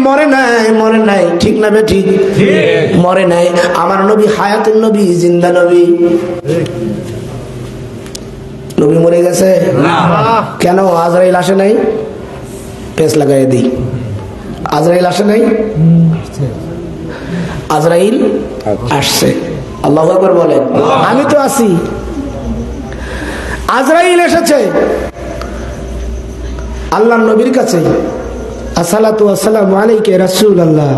মরে নাই, ঠিক না বেঠি? মরে নাই। আমার নবী হায়াতুন নবী, জিন্দা নবী। নবী মরে গেছে কেন? আজরাইল আসে নাই? পেস লাগাই দিই, আজরাইল আসে নাই? আজরাইল আসছে। আল্লাহু আকবার বলেন। আমি তো আছি। আজরাইল এসেছে আল্লাহর নবীর কাছে। আসসালাতু ওয়াসসালামু আলাইকা ইয়া রাসূলুল্লাহ,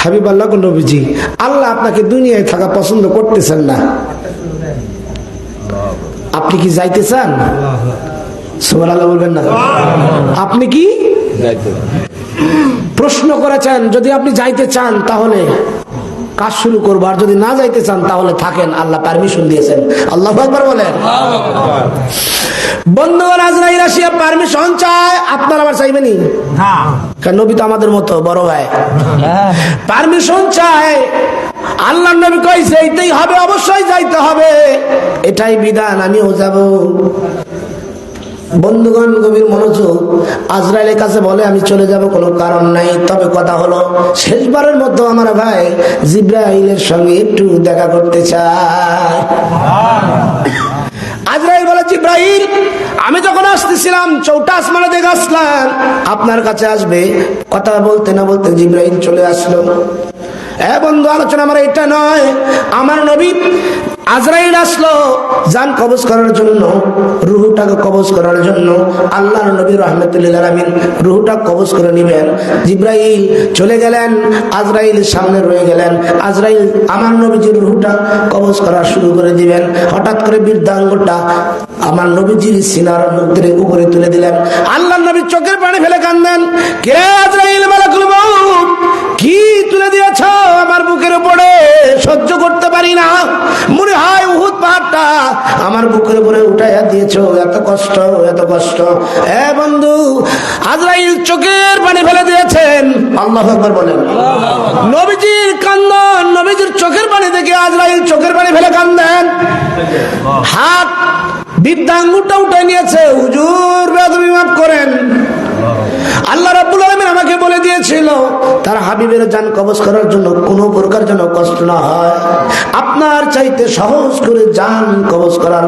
হাবিব আল্লাহ নবীজি, আল্লাহ আপনাকে দুনিয়ায় থাকা পছন্দ করতেছেন না, আপনি কি যাইতে চান? সুবহানাল্লাহ বলবেন না? আপনি কি প্রশ্ন করেছেন? যদি আপনি যাইতে চান তাহলে কাজ শুরু করবো, আর যদি না যাইতে চান তাহলে থাকেন। আল্লাহ পারমিশন দিয়েছেন। আল্লাহু আকবার বলেন। বন্ধুগণ, আজরাইল আসিয়া পারমিশন চায়, আপনার আবার চাইবেনি? কারণ নবী তো আমাদের মতো বড় ভাই। পারমিশন চায়, আল্লাহ নবী কই যাইতেই হবে, অবশ্যই যাইতে হবে, এটাই বিধান, আমিও যাব। বন্ধুগণ গভীর মনোযোগ, আজরাইলের কাছে বলে আমি চলে যাব, কোনো কারণ নাই, তবে কথা হলো শেষবারের মতো আমার ভাই জিবরাইলের সঙ্গে একটু দেখা করতে চায়। আজরাইল বলে, জিবরাইল আমি যখন আসতেছিলাম চৌটা আসমানে দেখে আসলাম, আপনার কাছে আসবে। কথা বলতে না বলতে জিবরাইল চলে আসলো। বন্ধু, আলোচনা আমার এটা নয়, আমার নবী আজরাইল আসলো জান কবজ করার জন্য, রুহটাকে কবজ করার জন্য। আল্লাহর নবী রাহমাতুল লিল আলামিন রুহটা কবজ করে নেবেন। জিবরাইল চলে গেলেন, আজরাইল সামনে রয়ে গেলেন। আজরাইল আমার নবীজির রুহটা কবজ করা শুরু করে দিবেন। হঠাৎ করে বৃদ্ধাঙ্গটা আমার নবীজির সিনার মুখের উপরে তুলে দিলেন। আল্লাহর নবী চোখের পানি ফেলে কাঁদেন, কে আজরাইল মালাকুল মউত, কি তুলে দিয়েছ আমার বুকের উপরে? সহ্য করতে পারি না, মনে হয় উহুদ পাহাড়টা আমার বুকের উপরে উঠাইয়া দিয়েছো, এত কষ্ট, এত কষ্ট। বন্ধু, আজরাইল চোখের পানি ফেলে দিয়েছেন। আল্লাহু আকবার বলেন। নবীজির কান্দন, নবীজির চোখের পানি দেখে আজরাইল চোখের পানি ফেলে কান্দেন। হাত বৃদ্ধাঙ্গুরটা উঠে নিয়েছে, হুজুর বেয়াদবি মাফ করেন, আল্লাহ রাব্বুল আলামিন আমাকে বলে দিয়েছিল তার হাবিবের জান কবজ করার জন্য কোনো প্রকার যেন কষ্ট না হয়। আপনার চাইতে সহজ করে জান কবজ করার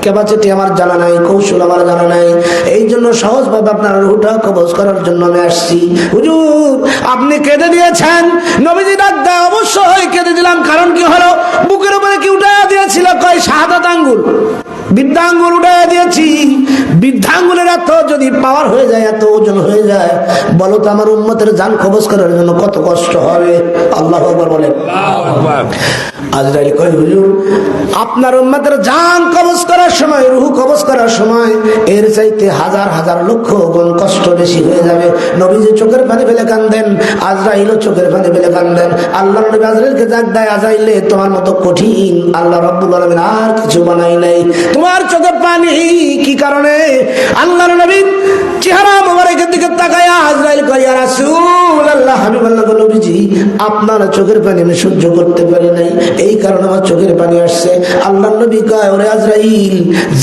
ক্যাপাসিটি আমার জানা নাই, কৌশল আমার জানা নাই, এই জন্য সহজভাবে আপনার রুহটা কবজ করার জন্য আমি আসছি। হুজুর আপনি কেঁদে দিয়েছেন। নবীজি ডাক দেয়, অবশ্যই কেঁদে দিলাম, কারণ কি হলো? বুকের উপরে কি উঠাইয়া দিয়েছিল? কয় শাহাদাত আঙ্গুল, বৃদ্ধাঙ্গুল উঠাইয়া দিয়েছি। বৃদ্ধাঙ্গুলের এত যদি পাওয়ার হয়ে যায়, এত ওজন হয়ে যায়, বলো তো আমার উম্মতের জান কবজ করার জন্য কত কষ্ট হবে। আল্লাহু আকবার বলেন। আজরাইল কয়, হুজুর আপনার উম্মতের জান কবজ করার সময়, রূহ কবজ করার সময় এর চাইতে হাজার হাজার লক্ষ গুণ কষ্ট বেশি হয়ে যাবে। নবীজি চোখের পানি ফেলে কাঁদেন, আজরাইলও চোখের পানি ফেলে কাঁদেন। আল্লাহ নবী আজরাইলকে ডাক দেয়, আজরাইলে তোমার মতো কঠিন আল্লাহ রাব্বুল আলামিন আর কিছু বানাই নাই, তোমার চোখের পানি কি কারণে? আল্লাহর নবী চেহারা মোবারকের দিকে তাকায়া আজরাইল কয়, ইয়া রাসূলুল্লাহ, হাবিবাল্লাহ নবীজি আপনার চোখের পানি আমি সহ্য করতে পারি নাই, এই কারণে আমার চোখের পানি আসছে। আল্লাহর নবী কয়, ওরে আজরাইল,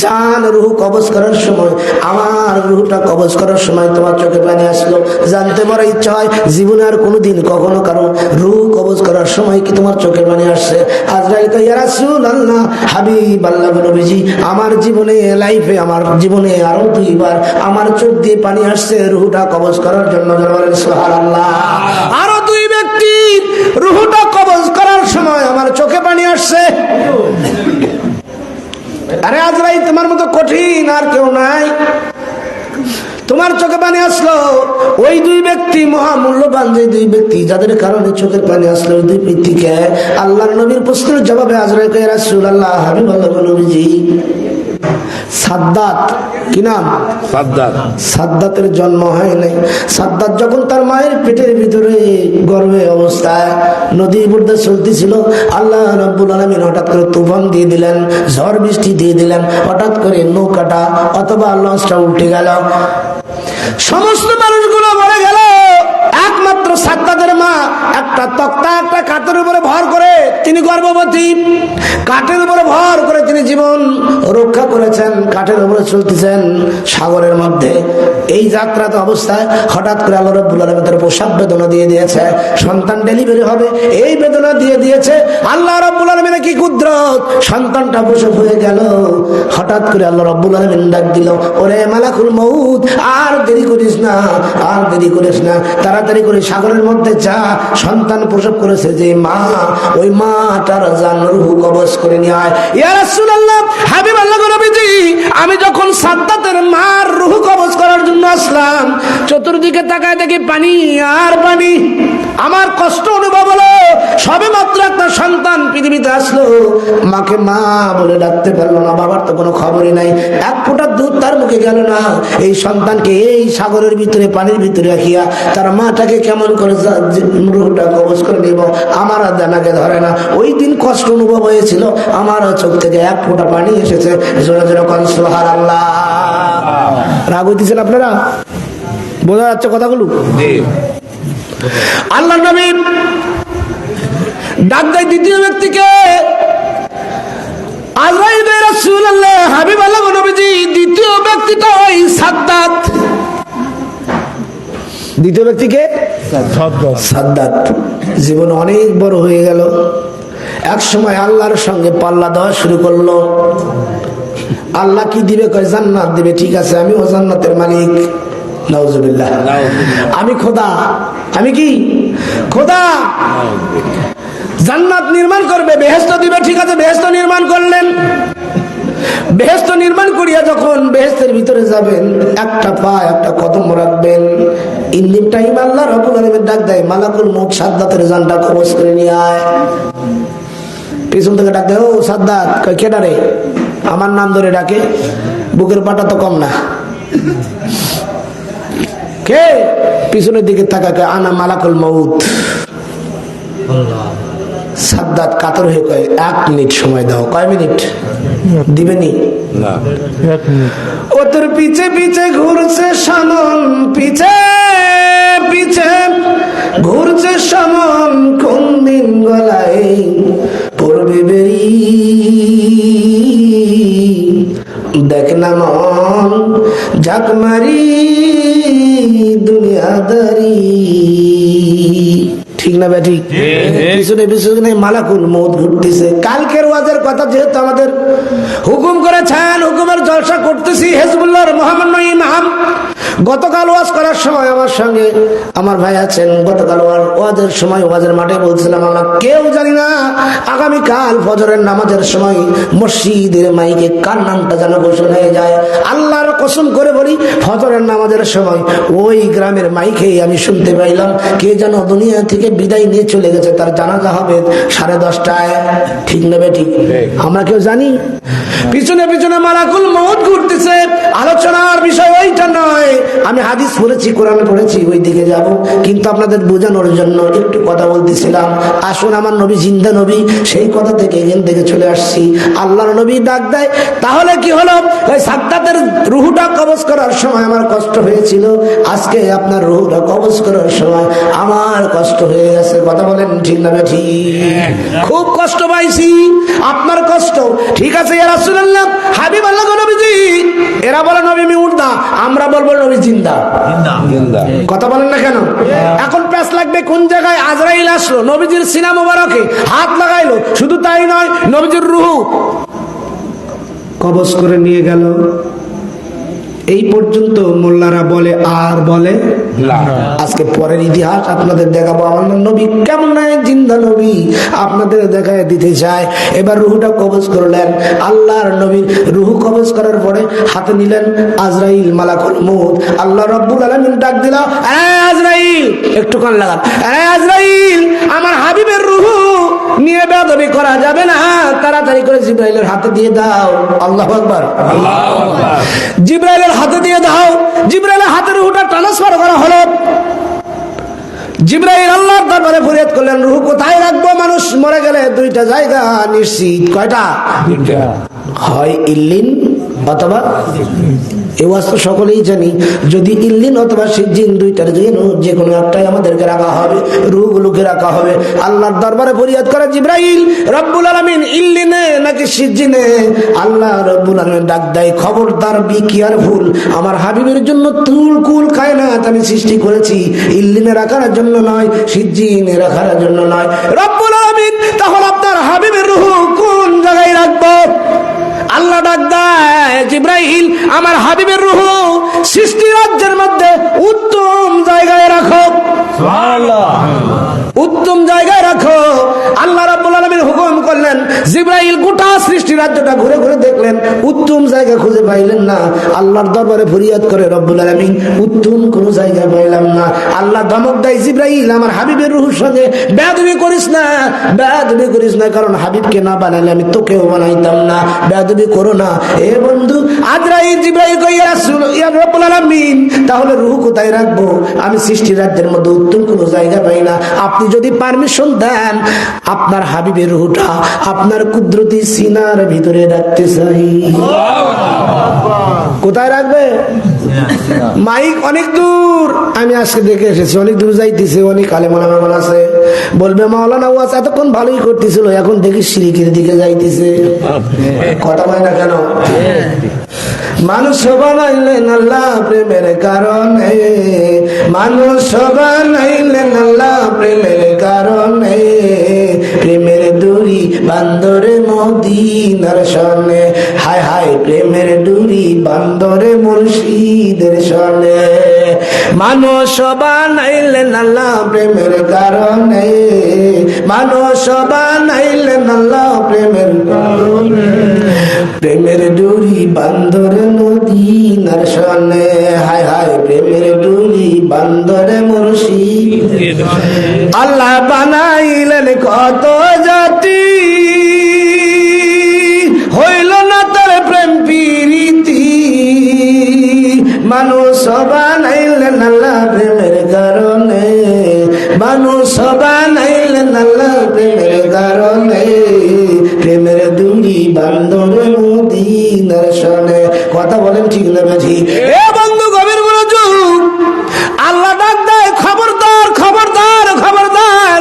জান রূহ কবজ করার সময়, আমার রূহটা কবজ করার সময় তোমার চোখে পানি আসলো, জানতে বড় ইচ্ছা হয় জীবনে আর কোনোদিন কখনো কারো রূহ কবজ করার সময় কি তোমার চোখে পানি আসছে? আজরাইল কয়, ইয়া রাসূলুল্লাহ, হাবিবাল্লাহ নবীজি, আমার জীবনে লাইফে, আমার জীবনে আরো দুইবার আমার চোখ দিয়ে পানি আসছে রূহটা কবজ করার জন্য। সুবহানাল্লাহ। আরো দুই ব্যক্তির রূহটা কবজ করার সময় আমার চোখে পানি আসছে। আরে আজরাইল, তোমার মতো কঠিন আর কেউ নাই, তোমার চোখে পানি আসলো। ওই দুই ব্যক্তি মহামূল্যবান, যে দুই ব্যক্তি যাদের কারণে চোখের পানি আসলো, ওই দুই ব্যক্তিকে আল্লাহর নবীর প্রশ্নের জবাবে আজরাইল কয়, রাসূলুল্লাহ, হাবিবাল্লাহ নবীজি, সাদ্দাত, কি নাম? সাদ্দাত। সাদ্দাতের জন্ম হয় নাই। সাদ্দাত যখন তার মায়ের পেটের ভিতরে গর্ভে অবস্থায় নদীর মধ্যে চলতেছিল, আল্লাহ রাব্বুল আলামিন হঠাৎ করে তুফান দিয়ে দিলেন, ঝড় বৃষ্টি দিয়ে দিলেন, হঠাৎ করে নৌকাটা অথবা লঞ্চটা উল্টে গেল, সমস্ত মানুষগুলো মরে গেল। একমাত্র সাদ্দাতের মা একটা তক্তা, একটা কাঠের উপরে ভর করে তিনি গর্ভবতী। কাঠের উপরে ভর করে তিনি জীবন রক্ষা করেছেন, কাঠের উপরে চলতেছেন সাগরের মধ্যে। এই যাত্রাতে অবস্থায় হঠাৎ করে আল্লাহ রাব্বুল আলামিন তার প্রসব বেদনা দিয়ে দিয়েছে, সন্তান ডেলিভারি হবে এই বেদনা দিয়ে দিয়েছে। আল্লাহ রাব্বুল আলামিনের কি কুদরত, সন্তানটা প্রসব হয়ে গেল। হঠাৎ করে আল্লাহ রাব্বুল আলামিন ডাক দিল, ওরে মালাকুল মউত, আর দেরি করিস না, আর দেরি করিস না, তাড়াতাড়ি করে সাগরের মধ্যে যা। সন্তান প্রসব করেছে যে মা, ওই মাটার জান রূহ কবজ করে নিয়ে আয়। ইয়া রাসূলুল্লাহ, হাবিব আল্লাহ নবীজি, আমি যখন সাদ্দাতের মার রূহ কবজ করার জন্য আসলাম, চতুর্দিকে তাকায় দেখি পানি আর পানি। আমার কষ্ট অনুভব হলো, সবে মাত্র একটা সন্তান পৃথিবীতে আসলো, মাকে মা বলে ডাকতে পারলো না, বাবার তো কোনো খবরই নাই, এক ফোঁটা দুধ তার মুখে গেল না। এই সন্তানকে এই সাগরের ভিতরে, পানির ভিতরে রাখিয়া তার মাটাকে কেমন করে রূহটা কবজ করে নিব, আমার আর জানাকে ধরে না। ওই দিন কষ্ট অনুভব হয়েছিল, আমার চোখ থেকে এক ফোঁটা পানি এসেছে। জোরে জোরে কোন সুবহানাল্লাহ। রাগ হইতেছেন আপনারা? বোঝা যাচ্ছে কথাগুলো? আল্লাহ নবী ডাক দেয় দ্বিতীয় ব্যক্তিকে, আজরাইল রাসূলুল্লাহ, হাবিব আল্লাহ নবীজি, দ্বিতীয় ব্যক্তিটা ওই সাদ্দাত। দ্বিতীয় ব্যক্তিকে সাদ্দাত। জীবন অনেক বড় হয়ে গেল, এক সময় আল্লাহর সঙ্গে পাল্লা দেওয়া শুরু করলো। আল্লাহ কি দিবে? কয় জান্নাত দিবে। ঠিক আছে, আমি ও জান্নাতের মালিক। নাউজুবিল্লাহ। আমি খোদা। আমি কি খোদা? জান্নাত নির্মাণ করবে, বেহেশত দিবে। ঠিক আছে, বেহেশত নির্মাণ করলেন। বেহেশত নির্মাণ করিয়া যখন বেহেশতের ভিতরে যাবেন, একটা পা একটা কদম রাখবেন। ইন্দিন টাইম আল্লাহ রাব্বুল আলামিন ডাক দেয়, মালাকুল মউত, সাদ্দাতের জানটা কবজ করে নিয়ে আয়। পিছন থেকে ডাক দেয়, ও সাদ্দাত। কয় কে ডারে? আমার নাম ধরে ডাকে, বুকের পাটা তো কম না। কে? পিছনের দিকে তাকাকে, আনা মালাকুল মউত। সাদ্দাত কাতর হয়ে কয়, 1 মিনিট সময় দাও। কয় মিনিট দিবেনি? ও তোর পিছে পিছে ঘুরছে সামন, পিছে পিছে ঘুরছে সামন, কোন দিন গলায় পড়বে বেরি। দেখ না মন ঝাঁক মারি দুনিয়াদারি। ঠিক না ব্যাঠিক? পিছনে পিছনে মালাকুল মউত ঘুরতেছে। কালকের ওয়াজের কথা যেহেতু আমাদের হুকুম করেছেন, হুকুমের জলসা করতেছি। হিজবুল্লাহর মহামান্য ইমাম গতকাল ওয়াজ করার সময় আমার সঙ্গে আমার ভাই আছেন। গতকাল ওয়াজের সময় ওয়াজের মাঠে বলছিলাম, আমরা কেউ জানি না আগামীকাল ফজরের নামাজের সময় মসজিদের মাইকে কার নামটা যেন ঘোষণা হয়ে যায়। আল্লাহর কসম করে বলি, ফজরের নামাজের সময় ওই গ্রামের মাইকেই আমি শুনতে পাইলাম কে যেন দুনিয়া থেকে বিদায় নিয়ে চলে গেছে, তার জানাজা হবে 10:30টায়। ঠিক নেবে? ঠিক। আমরা কেউ জানি? পিছনে পিছনে মালাকুল মউত ঘুরতেছে। আলোচনার বিষয় ওইটা নয়। আমি হাদিস পড়েছি, কোরআন পড়েছি, ওই দিকে যাব, কিন্তু আপনাদের বোঝানোর জন্য একটু কথা বলতেছিলাম। আসুন, আমার নবী জিন্দা নবী, সেই কথা থেকে এখান থেকে চলে আসছি। আল্লাহর নবী ডাক দেয়, তাহলে কি হলো? ওই সাদ্দাতের রুহটা কবজ করার সময় আমার কষ্ট হয়েছিল, আজকে আপনার রুহটা কবজ করার সময় আমার কষ্ট হয়ে গেছে। কথা বলেন ঠিক না? ঠিক। খুব কষ্ট পাইছি। আপনার কষ্ট ঠিক আছে। ইয়া রাসূলুল্লাহ, হাবিব আল্লাহ নবীজি, এরা বলে নবী মুর্দা, আমরা বলবো নবী জিন্দা। কথা বলেন না কেন? এখন প্যাস লাগবে কোন জায়গায়? আজরাইল আসলো, নবীজির সিনা মোবারকে হাত লাগাইলো, শুধু তাই নয়, নবীজির রূহ কবজ করে নিয়ে গেল। এই পর্যন্ত মোল্লারা বলে, আর বলে আজকে পরের ইতিহাস আপনাদের দেখাবো। আমার নবী কেমন এক জিন্দা নবী আপনাদের দেখায় দিতে চায়। এবার রুহটা কবজ করলেন। আল্লাহর নবীর রুহ কবজ করার পরে হাতে নিলেন আজরাইল, মালাকুল মউত। আল্লাহ রাব্বুল আলামিন ডাক দিল, আজরাইল, একটু কান লাগান। আজরাইল, আমার হাবিবের রুহ নিয়ে বেয়াদবি করা যাবে না, তাড়াতাড়ি করে জিবরাইলের হাতে দিয়ে দাও। আল্লাহু আকবার। জিবরাইলের হাতে দিয়ে দাও। জিবরাইলের হাতে রুহটা ট্রান্সফার করা হলো। জিবরাইল আল্লাহর দরবারে ফরিয়াদ করলেন, রুহ কোথায় রাখবো? মানুষ মরে গেলে 2টা জায়গা নিশ্চিত। কয়টা? হয় ইল্লিন অথবা এই ওয়াজ তো সকলেই জানি। যদি ইল্লিন অথবা সিজ্জিন দুইটার যে কোনো একটাই আমাদেরকে রাখা হবে, রূহগুলোকে রাখা হবে। আল্লাহর দরবারে ফরিয়াদ করে জিবরাইল, রব্বুল আলামিন ইল্লিনে নাকি সিজ্জিনে? আল্লাহ রব্বুল আলামিন ডাক দেয়, খবরদার, বি কেয়ারফুল, আমার হাবিবের জন্য তুলকুল কায়নাত আমি সৃষ্টি করেছি, ইল্লিনে রাখার জন্য নয়, সিজ্জিনে রাখার জন্য নয়। রব্বুল আলামিন তাহলে আপনার হাবিবের রূহ কোন জায়গায় রাখবো? আল্লাহ ডাক দেয়, জিবরাইল, আমার হাবিবের রূহ সৃষ্টি রাজ্যের মধ্যে উত্তম জায়গায় রাখো। সুবহানাল্লাহ, উত্তম জায়গায় রাখো। আল্লাহ রাব্বুল আলামিন হুকুম করলেন, জিবরাইল গোটা সৃষ্টি রাজ্যটা ঘুরে ঘুরে দেখলেন, উত্তম জায়গা খুঁজে পাইলেন না। আল্লাহর দরবারে ফরিয়াদ করে, রব্বুল আলামিন উত্তম কোনো জায়গা পাইলাম না। আল্লাহ ধমক দেয়, জিবরাইল, আমার হাবিবের রূহের সঙ্গে বেয়াদবি করিস না, বেয়াদবি করিস না, কারণ হাবিবকে না বানাইলে আমি তোকেও বানাইতাম না, বেয়াদবি করো না। এ বন্ধু, আজরাইল জিবরাইল কই, ইয়া রাসূল, ইয়া রব্বুল আলামিন, তাহলে রূহ কোথায় রাখবো? আমি সৃষ্টি রাজ্যের মধ্যে উত্তম কোনো জায়গা পাই না। আপনি যদি পারমিশন দেন, আপনার হাবিবের রূহটা আপনার কুদরতি সিনার ভিতরে রাখতে চাই। কোথায় রাখবে? মাইক অনেক দূর, আমি আজকে দেখে এসেছি, অনেক দূর যাইতেছে, অনেক আলেম ওলামা আছে, বলবে মাওলানা ওয়াজ এতক্ষণ ভালোই করতেছিল, এখন দেখি শিরকের দিকে যাইতেছে। কথা হয় না কেন? মানুষ বানাইলেন আল্লাহ প্রেমের কারণে, মানুষ বানাইলেন আল্লাহ প্রেমের কারণে, প্রেমের দড়ি বান্দরে মদিনার সনে, হায় হায় প্রেমের দড়ি বান্দরে মুর্শিদের সনে। মানুষ বানাইলেন আল্লাহ প্রেমের কারণে, মানুষ বানাইলেন আল্লাহ প্রেমের কারণে, প্রেমের দড়ি বান্দরে মদিনার সনে, হায় হায় প্রেমের দড়ি বান্দরে মুর্শিদ। আল্লাহ বানাইলেন কত জাতি, হইল না তার প্রেম প্রীতি, মানুষ বানাইলেন আল্লাহ প্রেমের কারণে, মানুষ বানাইলেন আল্লাহ প্রেমের কারণে, প্রেমের দড়ি বান্দরে মদিনার সনে। কথা বলেন ঠিক না বাজি? এ বন্ধু, গভীর মনোযোগ। আল্লাহ ডাক দেয়, খবরদার, খবরদার, খবরদার,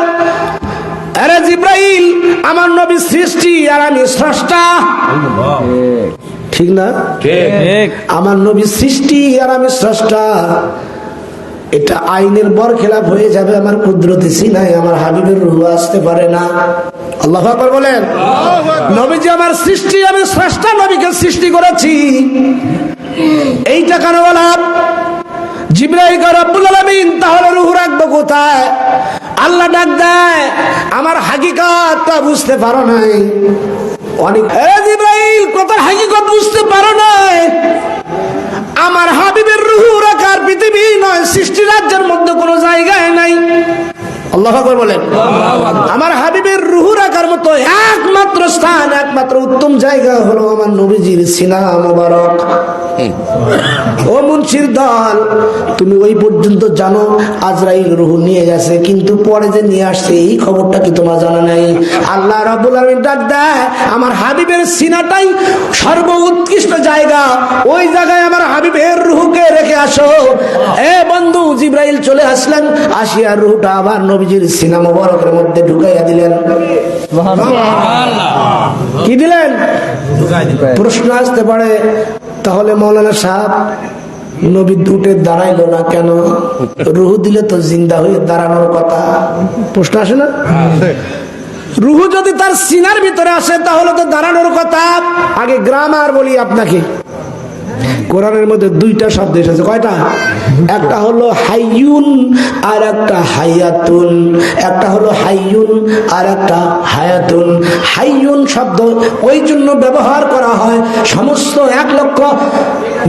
আরে জিবরাইল, আমার নবী সৃষ্টি আর আমি স্রষ্টা, ঠিক না? ঠিক। আমার নবী সৃষ্টি আর আমি স্রষ্টা, এটা আইনের বরখেলাপ হয়ে যাবে। আমার কুদরতি সিনায় আমার হাবিবের রূহ আসতে পারে না। আল্লাহু আকবার বলেন। নবীজি আমার সৃষ্টি, আমি স্রষ্টা, নবীকে সৃষ্টি করেছি, এইটা কেন বললাম? জিবরাইল কয়, রব্বুল আলামিন, তাহলে রূহ রাখবো কোথায়? আল্লাহ ডাক দেয়, আমার হাকিকতটা বুঝতে পারো নাই। অনেক, জিবরাইল, কথার হাকিকত বুঝতে পারো নাই? আমার হাবিবের রূহ রাখার পৃথিবী নয়, সৃষ্টি রাজ্যের মধ্যে কোনো জায়গায় নাই। আল্লাহু আকবার বলেন। আমার হাবিবের রূহ রাখার মতো একমাত্র স্থান, একমাত্র উত্তম জায়গা হলো আমার নবীজির সিনা মোবারক। ও মুন্সির দল, তুমি ওই পর্যন্ত জানো আজরাইল রূহ নিয়ে গেছে, কিন্তু পরে যে নিয়ে আসছে এই খবরটা কি তোমার জানা নাই? আল্লাহ রাব্বুল আলামিন ডাক দেয়, আমার হাবিবের সিনাটাই সর্বোৎকৃষ্ট জায়গা, ওই জায়গায় আমার হাবিবের রূহকে রেখে আসো। এ বন্ধু, জিবরাইল চলে আসলেন, আসিয়া রূহটা আবার নবীজির সিনা মোবারকের মধ্যে ঢুকাইয়া দিলেন। কি দিলেন? প্রশ্ন আসতে পারে, তাহলে মৌলানা সাহেব, নবী উঠে দাঁড়াইলো না কেন? রূহ দিলে তো জিন্দা হয়ে দাঁড়ানোর কথা। প্রশ্ন আসে না? রূহ যদি তার সিনার ভিতরে আসে তাহলে তো দাঁড়ানোর কথা। আগে গ্রামার বলি আপনাকে, কোরআনের মধ্যে দুইটা শব্দ এসেছে। কয়টা? একটা হলো হাইয়ুন আর একটা হায়াতুন। একটা হলো হাইয়ুন আর একটা হায়াতুন। হাইয়ুন শব্দ ওই জন্য ব্যবহার করা হয়, সমস্ত 1 লক্ষ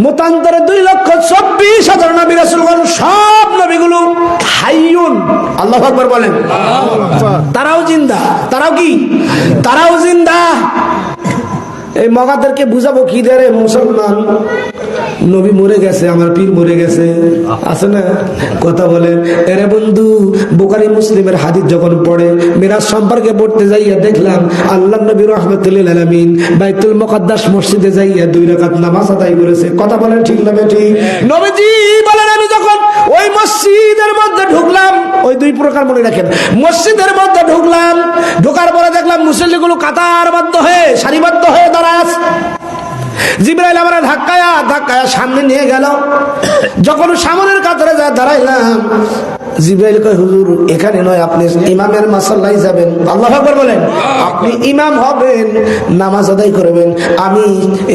মতান্তরে 2,24,000 নবী রাসূলগণ, সব নবীগুলো হাইয়ুন। আল্লাহু আকবার বলেন। তারাও জিন্দা। তারাও কি? তারাও জিন্দা। এই মগাদেরকে বুঝাবো কি দেরে মুসলমান, নবী মরে গেছে, আমার পীর মরে গেছে, আছে না কথা বলেন। এরে বন্ধু, বুখারী মুসলিমের হাদিস যখন পড়ে, মিরাজ সম্পর্কে পড়তে যাইয়া দেখলাম আল্লাহ নবী রাহমাতুল লিল আলামিন বাইতুল মুকাদ্দাস মসজিদে যাইয়া 2 রাকাত নামাজ আদায় করেছে। কথা বলেন ঠিক না বেঠিক? নবীজি বলেন আমি যখন ওই মসজিদের মধ্যে ঢুকলাম, ওই 2 প্রকার মনে রাখেন, মসজিদের মধ্যে ঢুকলাম, ঢোকার পরে দেখলাম মুসল্লিগুলো কাতারবদ্ধ হয়ে সারিবদ্ধ হয়ে দাঁড়ায় আছে। জিবরাইল আমরা ধাক্কায়া সামনে নিয়ে গেল। যখন সামনের কাতারে যা দাঁড়াইলাম, জিবরাইল কয় হুজুর এখানে নয়, আপনি ইমামের মাসাল্লায় যাবেন। আল্লাহু আকবার বলেন। আপনি ইমাম হবেন, নামাজ আদায় করবেন। আমি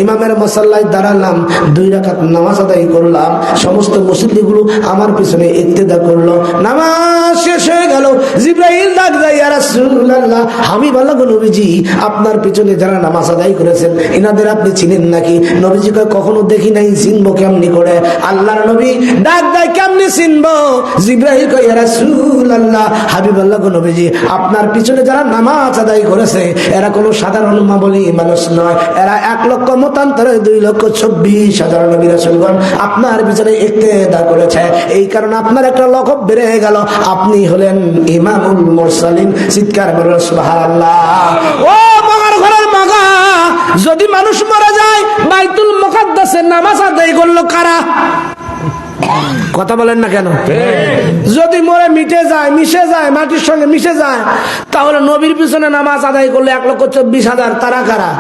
ইমামের মাসাল্লায় দাঁড়ালাম, 2 রাকাত নামাজ আদায় করলাম। সমস্ত মুসল্লিগুলো আমার পিছনে ইক্তেদা করলো। নামাজ শেষ হয়ে গেল। জিবরাইল ডাক দেয়, ইয়া রাসূলুল্লাহ, হাবিবাল্লাহ গো নবীজি, আপনার পিছনে যারা নামাজ আদায় করেছেন এনাদের আপনি চিনেন নাকি? নবীজি কয় কখনো দেখি নাই, চিনবো কেমনি করে? আল্লাহর নবী ডাক দেয়, কেমনি চিনবো? জিবরাইল কয়, ইয়া রাসূলুল্লাহ, হাবিবাল্লাহ গো নবীজি, আপনার পিছনে যারা নামাজ আদায় করেছে এরা কোনো সাধারণ মামুলি মানুষ নয়, এরা 1 লক্ষ মতান্তরে 2,26,000 নবী রাসূলগণ আপনার পিছনে ইক্তেদা করেছে। এই কারণে আপনার একটা লকব বেড়ে গেল, আপনি হলেন ইমামুল মুরসালিন। চিৎকার করে সুবহানাল্লাহ। ও মগার ঘরের মগা, যদি মানুষ মারা যায় বাইতুল মুকাদ্দাসে নামাজ আদায় করলো কারা? কথা বলেন না কেন? যদি মরে মিশে যায় মাটির সঙ্গে মিশে যায়, তাহলে নবীর পিছনে নামাজ আদায় করলে 1,24,000 তারা কারা?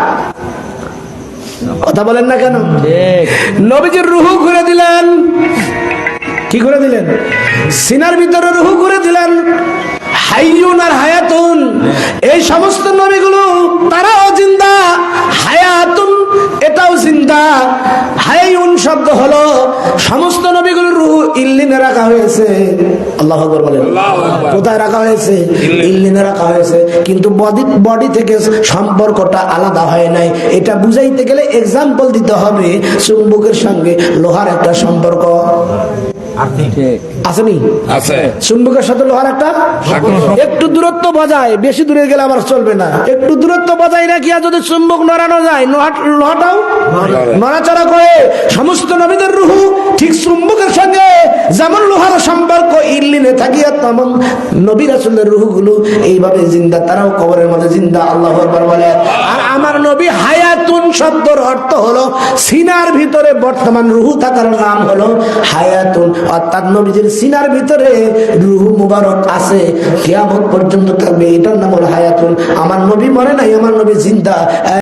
কথা বলেন না কেন? নবীজির রুহু ঘুরে দিলেন। কি করে দিলেন? সিনার ভিতরে রুহু ঘুরে দিলেন। হাইয়ুন আর হায়াতুন, এই সমস্ত নবীগুলো তারাও জিন্দা, হায়াতুন এটাও জিন্দা। হাইয়ুন শব্দ হলো সমস্ত নবীগুলোর রূহ ইল্লিনে রাখা হয়েছে। আল্লাহু আকবার বলেন। কোথায় রাখা হয়েছে? ইল্লিনে রাখা হয়েছে, কিন্তু বডি থেকে সম্পর্কটা আলাদা হয় নাই। এটা বুঝাইতে গেলে এক্সাম্পল দিতে হবে, চুম্বকের সঙ্গে লোহার একটা সম্পর্ক আসেনি? চুম্বকের সাথে লোহার একটা একটু দূরত্ব বজায়, বেশি দূরে গেলে আবার চলবে না। একটু দূরত্ব বজায় রাখিয়া যদি চুম্বক নড়ানো যায়, লোহাটাও নড়াচড়া করে। সমস্ত নবীদের রূহ ঠিক চুম্বকের সঙ্গে যেমন লোহার সম্পর্ক ইল্লিনে থাকিয়া, তেমন নবী রাসূলের রূহগুলো এইভাবে জিন্দা, তারাও কবরের মধ্যে জিন্দা। আল্লাহু আকবার বলে। আর আমার নবী হায়াতুন শব্দের অর্থ হলো সিনার ভিতরে বর্তমান রূহ থাকার নাম হলো হায়াতুন, অর্থাৎ নবীজির সিনার ভিতরে রূহ মুবারক আছে, কিয়ামত পর্যন্ত থাকবে, এটার নাম হলো হায়াতুন। আমার নবী মরে নাই, আমার নবী জিন্দা।